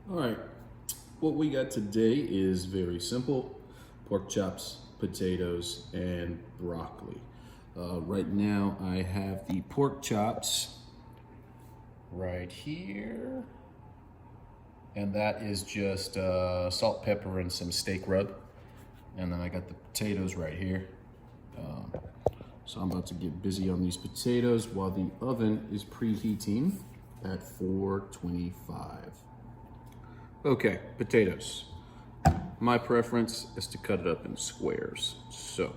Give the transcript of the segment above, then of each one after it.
All right, what we got today is very simple: pork chops, potatoes, and broccoli. Right now I have the pork chops right here, and that is just salt, pepper, and some steak rub. And then I got the potatoes right here. So I'm about to get busy on these potatoes while the oven is preheating at 425. Okay, potatoes. My preference is to cut it up in squares. So,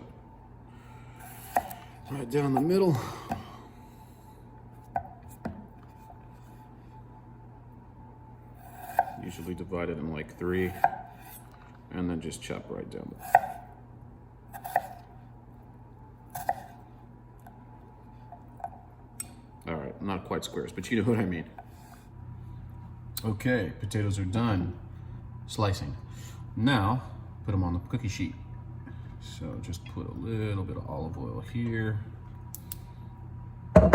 right down the middle. Usually divide it in like 3, and then just chop right down. All right, not quite squares, but you know what I mean. Okay, potatoes are done slicing. Now, put them on the cookie sheet. So just put a little bit of olive oil here. And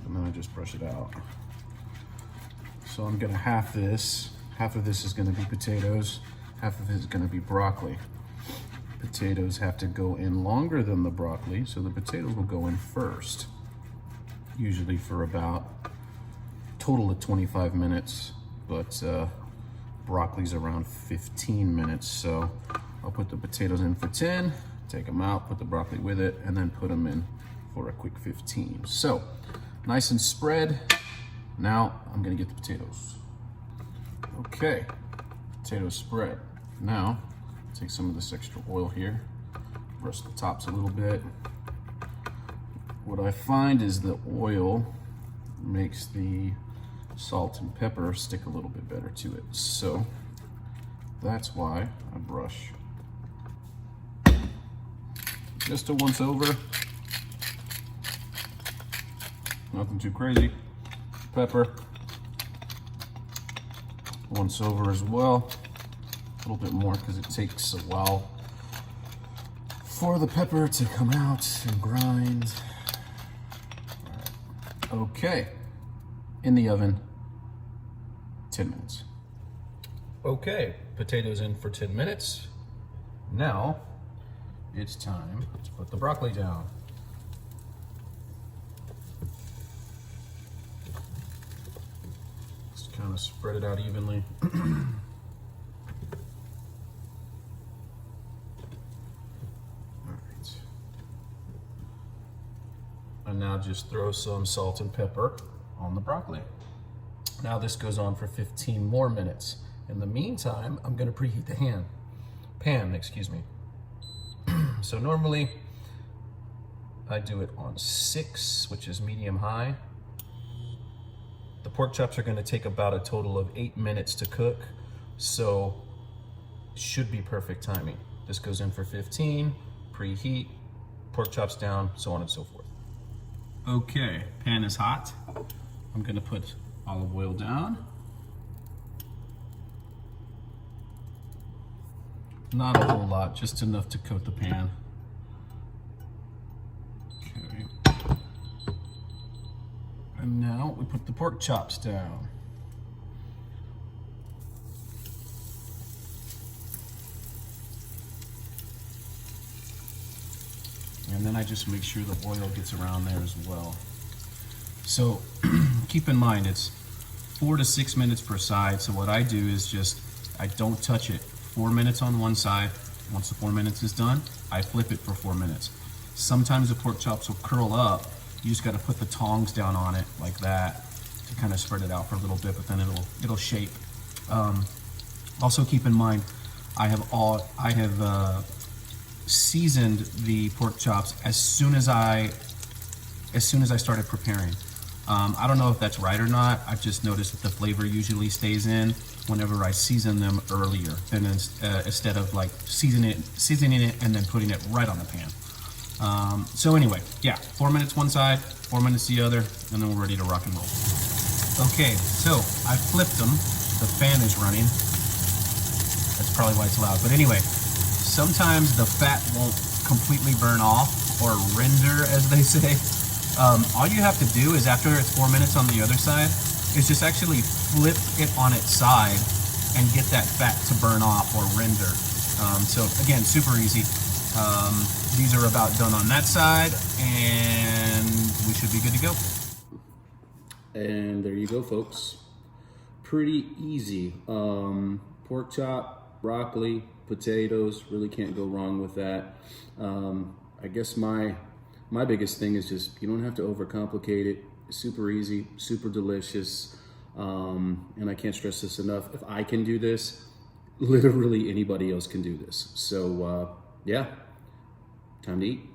then I just brush it out. So I'm gonna half this. Half of this is gonna be potatoes. Half of it is gonna be broccoli. Potatoes have to go in longer than the broccoli, so the potatoes will go in first. Usually for about total of 25 minutes, but broccoli's around 15 minutes. So I'll put the potatoes in for 10, take them out, put the broccoli with it, and then put them in for a quick 15. So nice and spread. Now I'm gonna get the potatoes. Okay, potatoes spread. Now take some of this extra oil here, brush the tops a little bit. What I find is the oil makes the salt and pepper stick a little bit better to it. So that's why I brush. Just a once over. Nothing too crazy. Pepper. Once over as well. A little bit more because it takes a while for the pepper to come out and grind. Okay, in the oven, 10 minutes. Okay, potatoes in for 10 minutes. Now, it's time to put the broccoli down. Just kind of spread it out evenly. And now just throw some salt and pepper on the broccoli. Now this goes on for 15 more minutes. In the meantime, I'm gonna preheat the pan, excuse me. So normally I do it on 6, which is medium high. The pork chops are gonna take about a total of 8 minutes to cook, so it should be perfect timing. This goes in for 15, preheat, pork chops down, so on and so forth. Okay, pan is hot. I'm gonna put olive oil down. Not a whole lot, just enough to coat the pan. Okay. And now we put the pork chops down. And then I just make sure the oil gets around there as well. So keep in mind, it's 4 to 6 minutes per side. So what I do is just, I don't touch it. 4 minutes on one side. Once the 4 minutes is done, I flip it for 4 minutes. Sometimes the pork chops will curl up. You just gotta put the tongs down on it like that to kind of spread it out for a little bit, but then it'll shape. Also keep in mind, I have seasoned the pork chops as soon as I started preparing. I don't know if that's right or not. I've just noticed that the flavor usually stays in whenever I season them earlier than instead of like seasoning it and then putting it right on the pan. So anyway, yeah, 4 minutes one side, 4 minutes the other, and then we're ready to rock and roll. Okay, so I flipped them. The fan is running. That's probably why it's loud. But anyway, sometimes the fat won't completely burn off or render, as they say. All you have to do is after it's 4 minutes on the other side, is just actually flip it on its side and get that fat to burn off or render. So again, super easy. These are about done on that side, and we should be good to go. And there you go, folks. Pretty easy. Pork chop, broccoli, potatoes, really can't go wrong with that. I guess my biggest thing is just, you don't have to overcomplicate it. It's super easy, super delicious. And I can't stress this enough. If I can do this, literally anybody else can do this. So yeah, time to eat.